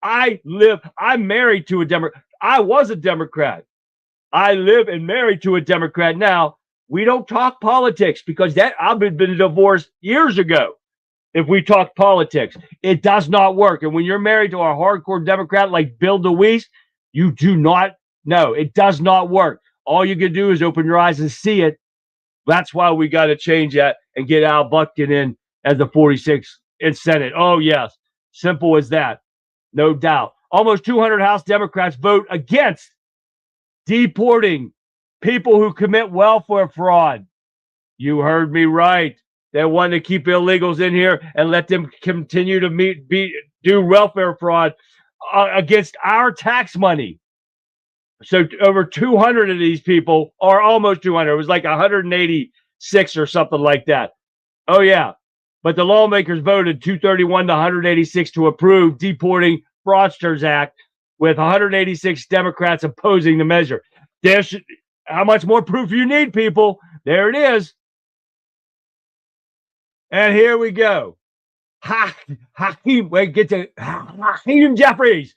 I'm married to a Democrat. I was a Democrat. I live and married to a Democrat now. We don't talk politics because I've been divorced years ago. If we talk politics, it does not work. And when you're married to a hardcore Democrat like Bill DeWeese, you do not know. It does not work. All you can do is open your eyes and see it. That's why we got to change that and get Al Buckton in as the 46th in Senate. Oh, yes. Simple as that. No doubt. Almost 200 House Democrats vote against deporting people who commit welfare fraud. You heard me right. They want to keep illegals in here and let them continue to do welfare fraud against our tax money. So over 200 of these people, or almost 200, it was like 186 or something like that. Oh, yeah. But the lawmakers voted 231 to 186 to approve Deporting Fraudsters Act, with 186 Democrats opposing the measure. How much more proof you need, people? There it is. And here we go. HAKEEM, HAKEEM Jeffries.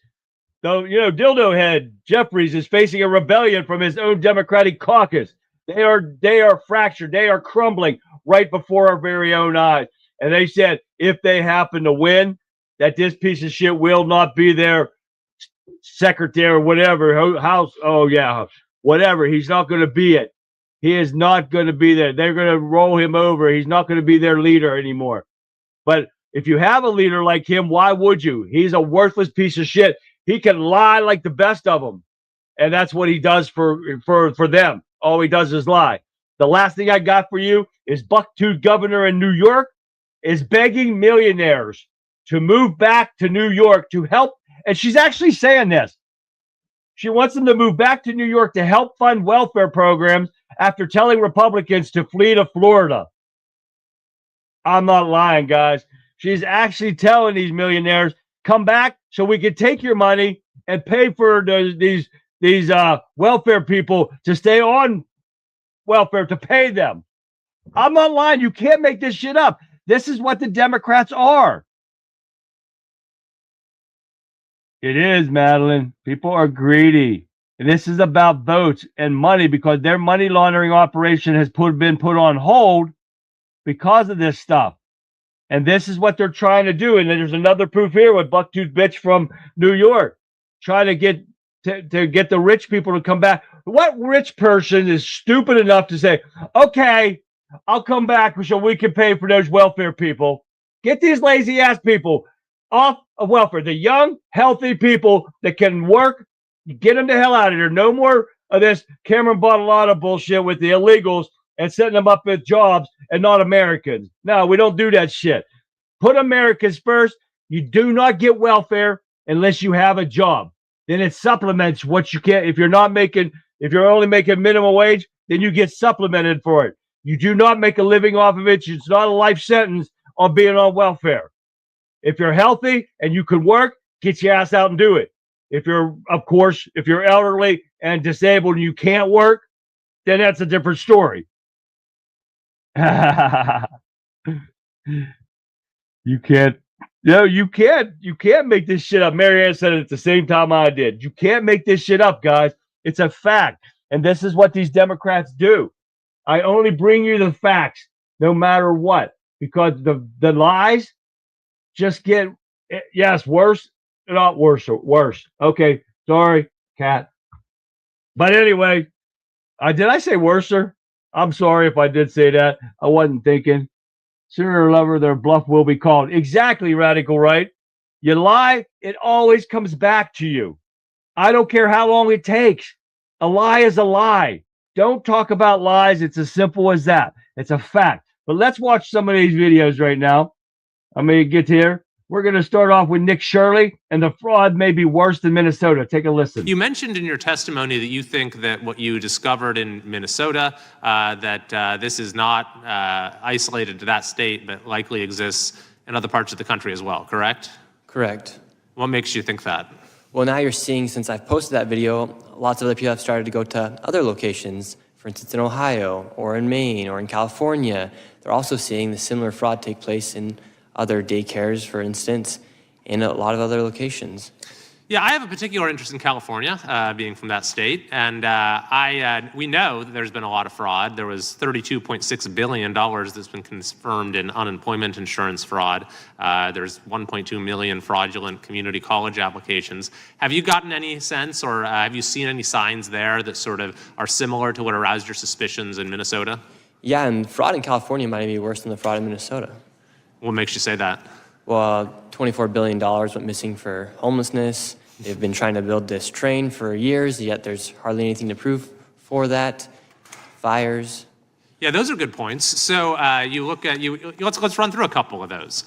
Dildo head Jeffries is facing a rebellion from his own Democratic caucus. They are fractured. They are crumbling right before our very own eyes. And they said if they happen to win, that this piece of shit will not be their secretary or whatever, house. Oh, yeah, whatever. He's not going to be it. He is not going to be there. They're going to roll him over. He's not going to be their leader anymore. But if you have a leader like him, why would you? He's a worthless piece of shit. He can lie like the best of them. And that's what he does for them. All he does is lie. The last thing I got for you is Bucktooth governor in New York is begging millionaires to move back to New York to help. And she's actually saying this. She wants them to move back to New York to help fund welfare programs after telling Republicans to flee to Florida. I'm not lying, guys. She's actually telling these millionaires, come back so we can take your money and pay for these these welfare people to stay on welfare to pay them. I'm not lying. You can't make this shit up. This is what the Democrats are. It is, Madeline. People are greedy. And this is about votes and money because their money laundering operation has been put on hold because of this stuff. And this is what they're trying to do. And then there's another proof here with Bucktooth Bitch from New York trying to get the rich people to come back. What rich person is stupid enough to say, okay, I'll come back so we can pay for those welfare people? Get these lazy ass people off of welfare. The young, healthy people that can work, get them the hell out of here. No more of this Cameron bought a lot of bullshit with the illegals and setting them up with jobs and not Americans. No, we don't do that shit. Put Americans first. You do not get welfare unless you have a job. Then it supplements what you can. If you're only making minimum wage, then you get supplemented for it. You do not make a living off of it. It's not a life sentence on being on welfare. If you're healthy and you can work, get your ass out and do it. If you're elderly and disabled and you can't work, then that's a different story. You can't make this shit up. Marianne said it at the same time I did. You can't make this shit up, guys. It's a fact. And this is what these Democrats do. I only bring you the facts no matter what, because the lies just get, yes, worse, not worse, or worse. Okay, sorry, Cat. But anyway, did I say worser? I'm sorry if I did say that. I wasn't thinking. Sooner or later, their bluff will be called. Exactly, Radical Right. You lie, it always comes back to you. I don't care how long it takes. A lie is a lie. Don't talk about lies. It's as simple as that. It's a fact. But let's watch some of these videos right now. I'm going to get here. We're going to start off with Nick Shirley, and the fraud may be worse than Minnesota. Take a listen. You mentioned in your testimony that you think that what you discovered in Minnesota, that this is not isolated to that state, but likely exists in other parts of the country as well, correct? Correct. What makes you think that? Well, now you're seeing, since I've posted that video, lots of other people have started to go to other locations, for instance, in Ohio or in Maine or in California. They're also seeing the similar fraud take place in other daycares, for instance, in a lot of other locations. Yeah, I have a particular interest in California, being from that state, and we know that there's been a lot of fraud. There was $32.6 billion that's been confirmed in unemployment insurance fraud. There's 1.2 million fraudulent community college applications. Have you gotten any sense, or have you seen any signs there that sort of are similar to what aroused your suspicions in Minnesota? Yeah, and fraud in California might be worse than the fraud in Minnesota. What makes you say that? Well, $24 billion went missing for homelessness. They've been trying to build this train for years, yet there's hardly anything to prove for that. Fires. Yeah, those are good points. So you look at let's run through a couple of those,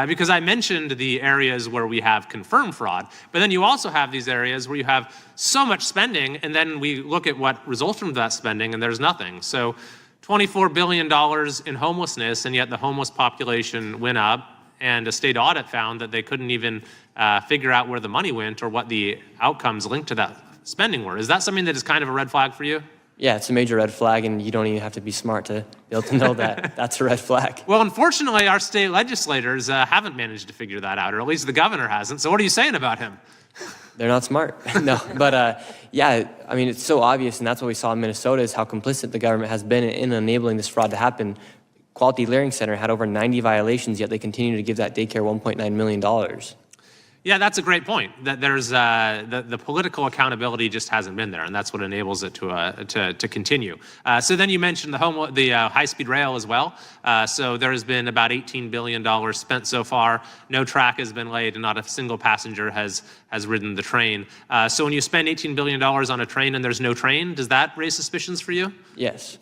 because I mentioned the areas where we have confirmed fraud, but then you also have these areas where you have so much spending, and then we look at what results from that spending, and there's nothing. So $24 billion in homelessness, and yet the homeless population went up, and a state audit found that they couldn't even figure out where the money went or what the outcomes linked to that spending were. Is that something that is kind of a red flag for you? Yeah, it's a major red flag, and you don't even have to be smart to be able to know that that's a red flag. Well, unfortunately, our state legislators haven't managed to figure that out, or at least the governor hasn't. So what are you saying about him? They're not smart. No, but yeah, I mean, it's so obvious, and that's what we saw in Minnesota, is how complicit the government has been in enabling this fraud to happen. Quality Learning Center had over 90 violations, yet they continue to give that daycare $1.9 million. Yeah, that's a great point. That there's the political accountability just hasn't been there, and that's what enables it to continue. So then you mentioned the high-speed rail as well. So there has been about $18 billion spent so far. No track has been laid, and not a single passenger has ridden the train. So when you spend $18 billion on a train and there's no train, does that raise suspicions for you? Yes.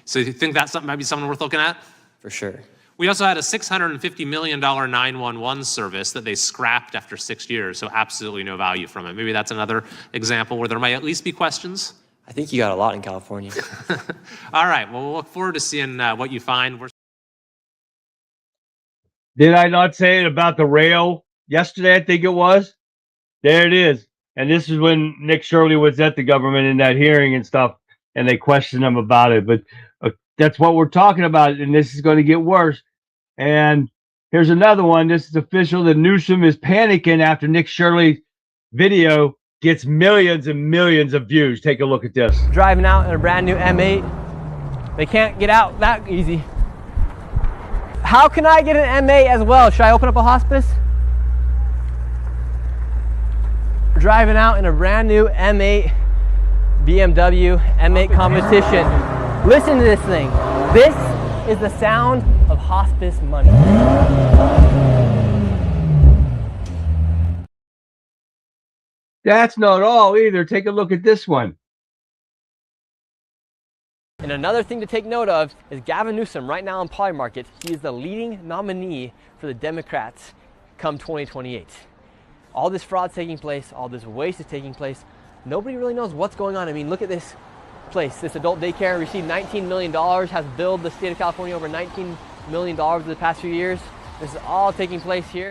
So you think that might be something worth looking at? For sure. We also had a $650 million 911 service that they scrapped after 6 years, so absolutely no value from it. Maybe that's another example where there might at least be questions. I think you got a lot in California. All right, well, we'll look forward to seeing what you find. Did I not say it about the rail yesterday? I think it was. There it is. And this is when Nick Shirley was at the government in that hearing and stuff, and they questioned him about it. But that's what we're talking about, and this is going to get worse. And here's another one. This is official that Newsom is panicking after Nick Shirley's video gets millions and millions of views. Take a look at this. Driving out in a brand new M8. They can't get out that easy. How can I get an M8 as well? Should I open up a hospice? Driving out in a brand new M8 BMW M8 competition. Listen to this thing. This is the sound of hospice money. That's not all either. Take a look at this one. And another thing to take note of is Gavin Newsom right now on Polymarket. He is the leading nominee for the Democrats come 2028. All this fraud taking place, all this waste is taking place. Nobody really knows what's going on. I mean, look at this place. This adult daycare received $19 million, has billed the state of California over $19 million in the past few years. This is all taking place here.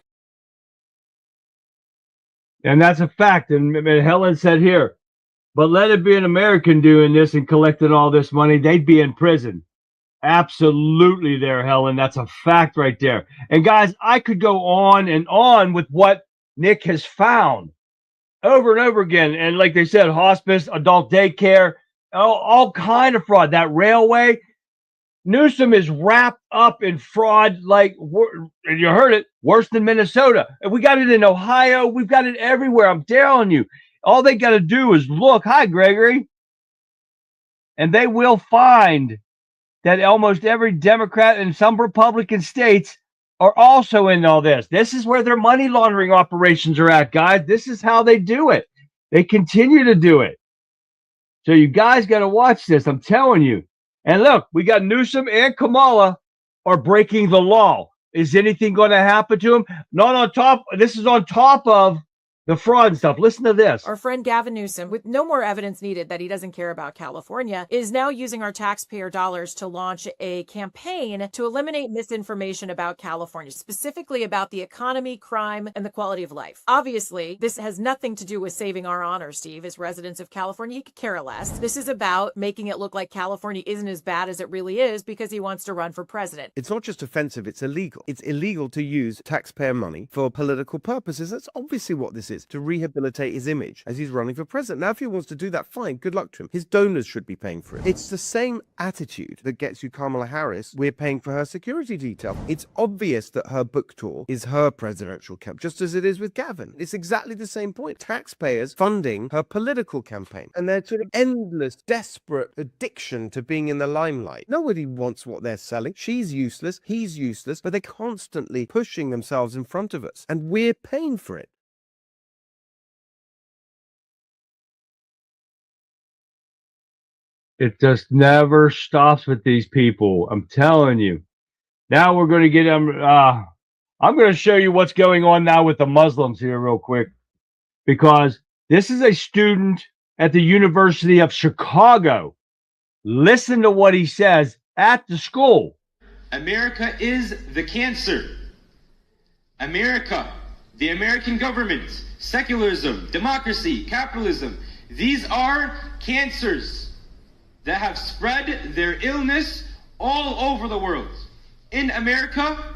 And that's a fact. And Helen said here, but let it be an American doing this and collecting all this money, they'd be in prison. Absolutely there, Helen. That's a fact right there. And guys, I could go on and on with what Nick has found over and over again. And like they said, hospice, adult daycare, all kind of fraud. That railway, Newsom is wrapped up in fraud like, and you heard it, worse than Minnesota. And we got it in Ohio. We've got it everywhere. I'm telling you. All they got to do is look. Hi, Gregory. And they will find that almost every Democrat and some Republican states are also in all this. This is where their money laundering operations are at, guys. This is how they do it. They continue to do it. So you guys got to watch this. I'm telling you. And look, we got Newsom and Kamala are breaking the law. Is anything going to happen to them? Not on top. This is on top of the fraud and stuff. Listen to this. Our friend Gavin Newsom, with no more evidence needed that he doesn't care about California, is now using our taxpayer dollars to launch a campaign to eliminate misinformation about California, specifically about the economy, crime, and the quality of life. Obviously, this has nothing to do with saving our honor, Steve. As residents of California, he could care less. This is about making it look like California isn't as bad as it really is because he wants to run for president. It's not just offensive, it's illegal. It's illegal to use taxpayer money for political purposes. That's obviously what this is. To rehabilitate his image as he's running for president. Now, if he wants to do that, fine, good luck to him. His donors should be paying for it. It's the same attitude that gets you Kamala Harris. We're paying for her security detail. It's obvious that her book tour is her presidential camp, just as it is with Gavin. It's exactly the same point. Taxpayers funding her political campaign. And their sort of endless, desperate addiction to being in the limelight. Nobody wants what they're selling. She's useless, he's useless, but they're constantly pushing themselves in front of us. And we're paying for it. It just never stops with these people. I'm telling you. Now we're going to get them. I'm going to show you what's going on now with the Muslims here real quick, because this is a student at the University of Chicago. Listen to what he says at the school. America is the cancer. America, the American government, secularism, democracy, capitalism, these are cancers that have spread their illness all over the world. In America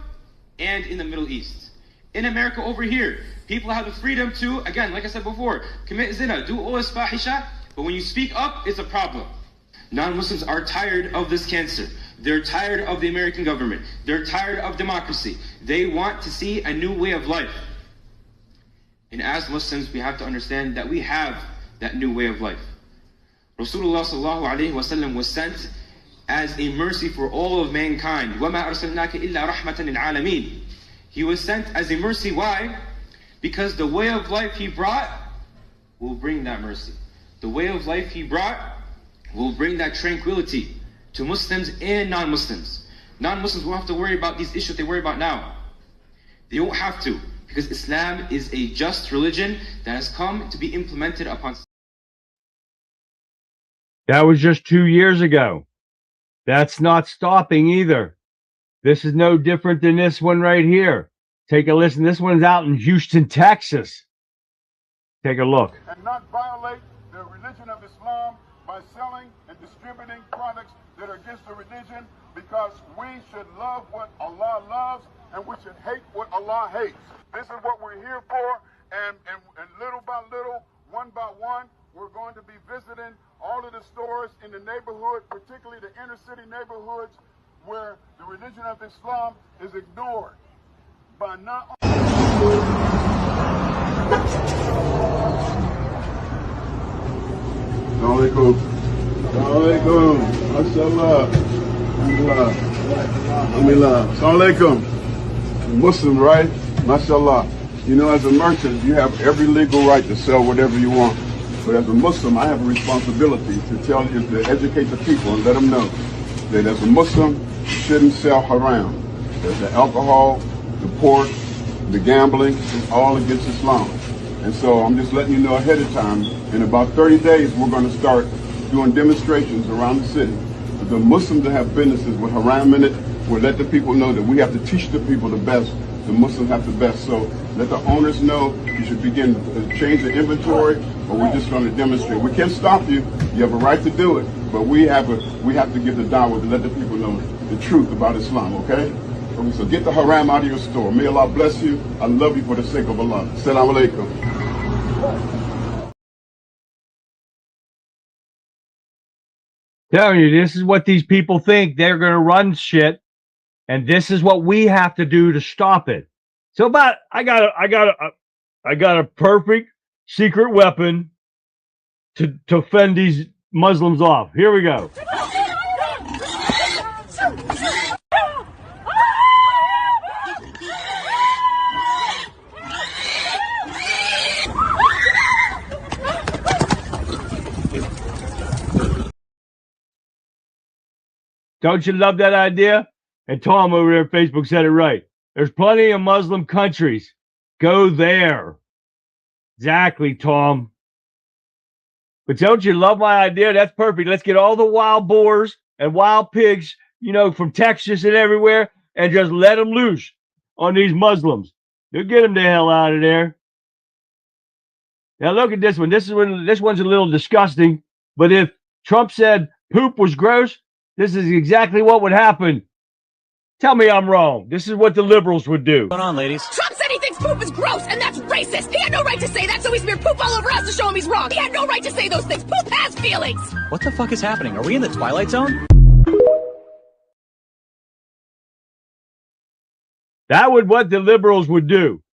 and in the Middle East. In America over here, people have the freedom to, again, like I said before, commit zina, do ois fahisha, but when you speak up, it's a problem. Non-Muslims are tired of this cancer. They're tired of the American government. They're tired of democracy. They want to see a new way of life. And as Muslims, we have to understand that we have that new way of life. Rasulullah sallallahu alayhi wa sallam was sent as a mercy for all of mankind. وَمَا أَرْسَلْنَاكَ إِلَّا رَحْمَةً لِلْعَالَمِينَ. He was sent as a mercy. Why? Because the way of life he brought will bring that mercy. The way of life he brought will bring that tranquility to Muslims and non-Muslims. Non-Muslims won't have to worry about these issues they worry about now. They won't have to, because Islam is a just religion that has come to be implemented upon. That was just 2 years ago. That's not stopping either. This is no different than this one right here. Take a listen. This one's out in Houston, Texas. Take a look. And not violate the religion of Islam by selling and distributing products that are against the religion, because we should love what Allah loves and we should hate what Allah hates. This is what we're here for, and little by little, one by one, we're going to be visiting all of the stores in the neighborhood, particularly the inner city neighborhoods where the religion of Islam is ignored by not Assalamualaikum. Assalamualaikum. Mashallah. Alhamdulillah. Alhamdulillah. Assalamualaikum. Muslim, right? Mashallah. You know, as a merchant, you have every legal right to sell whatever you want. But as a Muslim, I have a responsibility to tell you, to educate the people and let them know that as a Muslim, you shouldn't sell haram. That the alcohol, the pork, the gambling is all against Islam. And so I'm just letting you know ahead of time, in about 30 days, we're going to start doing demonstrations around the city. The Muslims that have businesses with haram in it, we'll let the people know that we have to teach the people the best. The Muslims have the best. So let the owners know you should begin to change the inventory, or we're just going to demonstrate. We can't stop you. You have a right to do it, but we have to give the dawah to let the people know the truth about Islam, okay? So get the haram out of your store. May Allah bless you. I love you for the sake of Allah. Assalamu alaikum. Telling you, this is what these people think. They're going to run shit, and this is what we have to do to stop it. So, I got a perfect secret weapon to fend these Muslims off. Here we go. Don't you love that idea? And Tom over there at Facebook said it right. There's plenty of Muslim countries. Go there. Exactly, Tom. But don't you love my idea? That's perfect. Let's get all the wild boars and wild pigs, you know, from Texas and everywhere, and just let them loose on these Muslims. You'll get them the hell out of there. Now look at this one. This one's a little disgusting. But if Trump said poop was gross, this is exactly what would happen. Tell me I'm wrong. This is what the liberals would do. What's going on, ladies? Trump said he thinks poop is gross, and that's racist. He had no right to say that, so he smeared poop all over us to show him he's wrong. He had no right to say those things. Poop has feelings. What the fuck is happening? Are we in the Twilight Zone? That would what the liberals would do.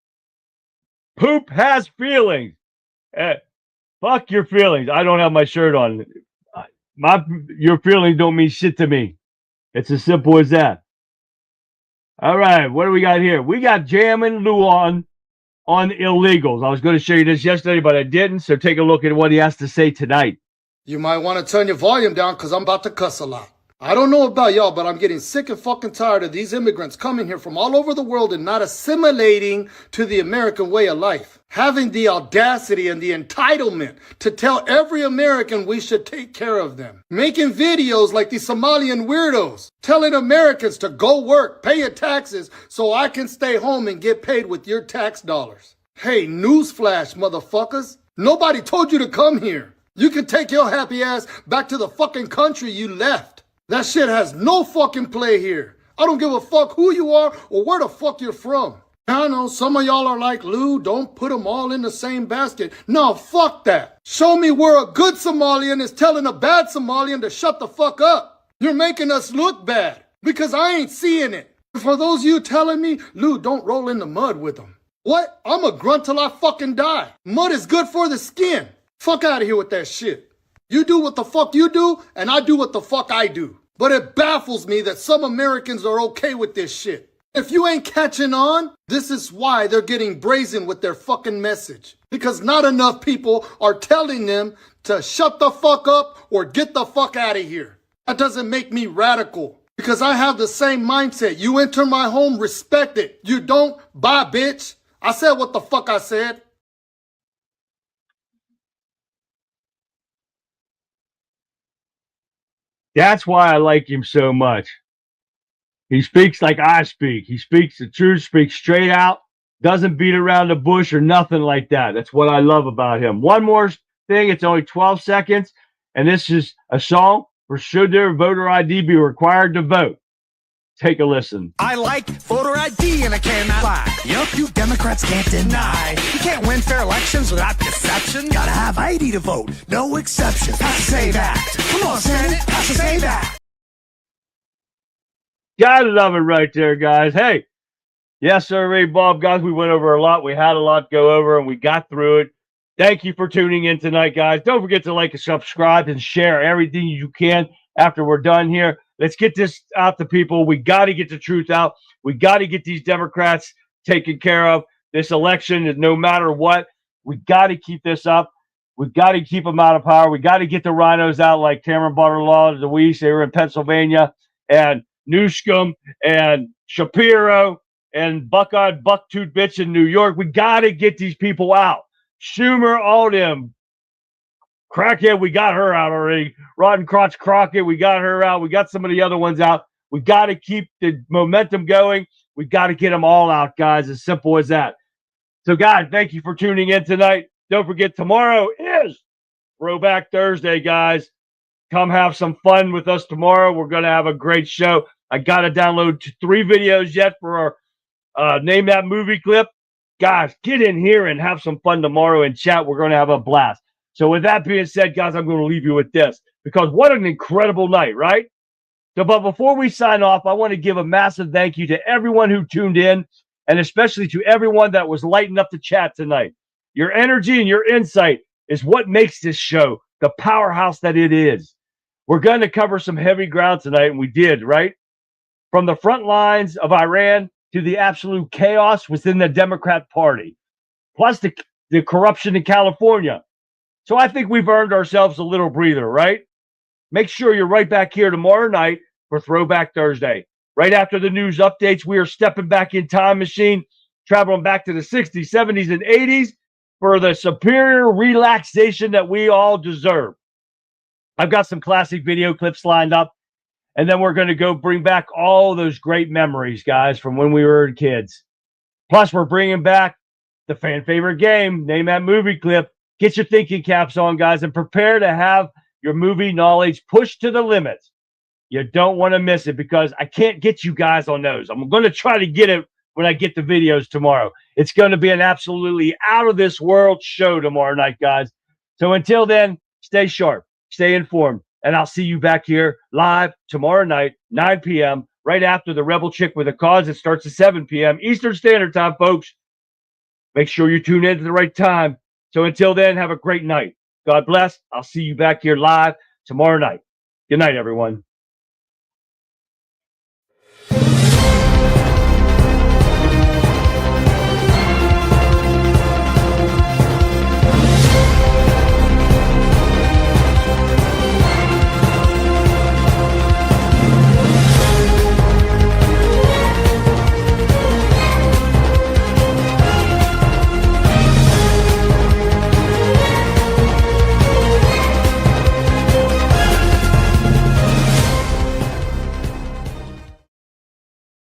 Poop has feelings. Fuck your feelings. I don't have my shirt on. Your feelings don't mean shit to me. It's as simple as that. All right, what do we got here? We got jamming Luan on illegals. I was going to show you this yesterday, but I didn't. So take a look at what he has to say tonight. You might want to turn your volume down because I'm about to cuss a lot. I don't know about y'all, but I'm getting sick and fucking tired of these immigrants coming here from all over the world and not assimilating to the American way of life. Having the audacity and the entitlement to tell every American we should take care of them. Making videos like these Somalian weirdos. Telling Americans to go work, pay your taxes so I can stay home and get paid with your tax dollars. Hey, newsflash, motherfuckers. Nobody told you to come here. You can take your happy ass back to the fucking country you left. That shit has no fucking play here. I don't give a fuck who you are or where the fuck you're from. I know some of y'all are like, Lou, don't put them all in the same basket. No, fuck that. Show me where a good Somalian is telling a bad Somalian to shut the fuck up. You're making us look bad because I ain't seeing it. For those of you telling me, Lou, don't roll in the mud with them. What? I'm a grunt till I fucking die. Mud is good for the skin. Fuck out of here with that shit. You do what the fuck you do, and I do what the fuck I do. But it baffles me that some Americans are okay with this shit. If you ain't catching on, this is why they're getting brazen with their fucking message. Because not enough people are telling them to shut the fuck up or get the fuck out of here. That doesn't make me radical. Because I have the same mindset. You enter my home, respect it. You don't, bye bitch. I said what the fuck I said. That's why I like him so much. He speaks like I speak. He speaks the truth, speaks straight out. Doesn't beat around the bush or nothing like that. That's what I love about him. One more thing. It's only 12 seconds. And this is a song for Should Their Voter ID Be Required to Vote? Take a listen. I like voter ID and I cannot lie. Yup, you Democrats can't deny. You can't win fair elections without deception. Gotta have ID to vote, no exceptions. Has to say that. Come on, Senate, has to say that. Gotta love it right there, guys. Hey, yes, sir, Ray Bob, guys, we went over a lot. We had a lot to go over, and we got through it. Thank you for tuning in tonight, guys. Don't forget to like and subscribe and share everything you can after we're done here. Let's get this out to people. We got to get the truth out. We got to get these Democrats taken care of. This election is no matter what. We got to keep this up. We got to keep them out of power. We got to get the rhinos out like Cameron Butterlaw, Deweese. They were in Pennsylvania, and Newscomb and Shapiro and Buckeye Bucktooth Bitch in New York. We got to get these people out. Schumer, all them. Crackhead, we got her out already. Rotten Crotch Crockett, we got her out. We got some of the other ones out. We got to keep the momentum going. We got to get them all out, guys. As simple as that. So, guys, thank you for tuning in tonight. Don't forget, tomorrow is Throwback Thursday, guys. Come have some fun with us tomorrow. We're going to have a great show. I got to download 3 videos yet for our Name That Movie clip. Guys, get in here and have some fun tomorrow and chat. We're going to have a blast. So with that being said, guys, I'm going to leave you with this because what an incredible night, right? So, but before we sign off, I want to give a massive thank you to everyone who tuned in and especially to everyone that was lighting up the chat tonight. Your energy and your insight is what makes this show the powerhouse that it is. We're going to cover some heavy ground tonight, and we did, right? From the front lines of Iran to the absolute chaos within the Democrat Party, plus the corruption in California. So I think we've earned ourselves a little breather, right? Make sure you're right back here tomorrow night for Throwback Thursday. Right after the news updates, we are stepping back in time machine, traveling back to the 60s, 70s, and 80s for the superior relaxation that we all deserve. I've got some classic video clips lined up, and then we're going to go bring back all those great memories, guys, from when we were kids. Plus, we're bringing back the fan favorite game, Name That Movie clip. Get your thinking caps on, guys, and prepare to have your movie knowledge pushed to the limits. You don't want to miss it because I can't get you guys on those. I'm going to try to get it when I get the videos tomorrow. It's going to be an absolutely out-of-this-world show tomorrow night, guys. So until then, stay sharp, stay informed, and I'll see you back here live tomorrow night, 9 p.m., right after the Rebel Chick with a Cause. It starts at 7 p.m. Eastern Standard Time, folks. Make sure you tune in at the right time. So until then, have a great night. God bless. I'll see you back here live tomorrow night. Good night, everyone.